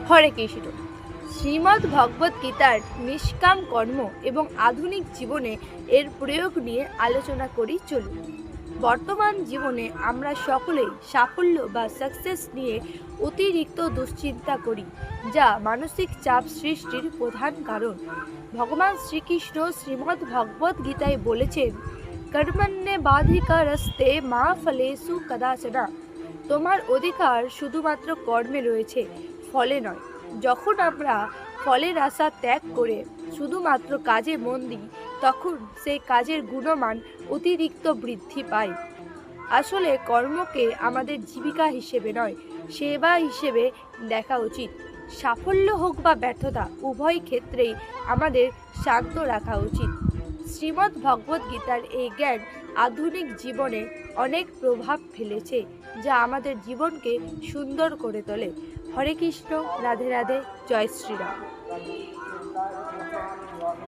হরে কৃষ্ণ। শ্রীমদ্ ভগবদ গীতার নিষ্কাম কর্ম এবং আধুনিক জীবনে এর প্রয়োগ নিয়ে আলোচনা করি চলুন। বর্তমান জীবনে আমরা সকলেই সাফল্য বা সাকসেস নিয়ে অতিরিক্ত দুশ্চিন্তা করি, যা মানসিক চাপ সৃষ্টির প্রধান কারণ। ভগবান শ্রীকৃষ্ণ শ্রীমদ্ ভগবদ গীতায় বলেছেন, কর্মণ্যেবাধিকারস্তে মা ফলেষু কদাচন। তোমার অধিকার শুধুমাত্র কর্মে রয়েছে, ফলে নয়। যখন আমরা ফলের আশা ত্যাগ করে শুধুমাত্র কাজে মন দিই, তখন সেই কাজের গুণমান অতিরিক্ত বৃদ্ধি পায়। আসলে কর্মকে আমাদের জীবিকা হিসেবে নয়, সেবা হিসেবে দেখা উচিত। সাফল্য হোক বা ব্যর্থতা, উভয় ক্ষেত্রেই আমাদের শান্ত রাখা উচিত। শ্রীমদ্ ভগবদ গীতার এই জ্ঞান আধুনিক জীবনে অনেক প্রভাব ফেলেছে, যা আমাদের জীবনকে সুন্দর করে তোলে। হরে কৃষ্ণ, রাধে রাধে, জয় শ্রীরাম।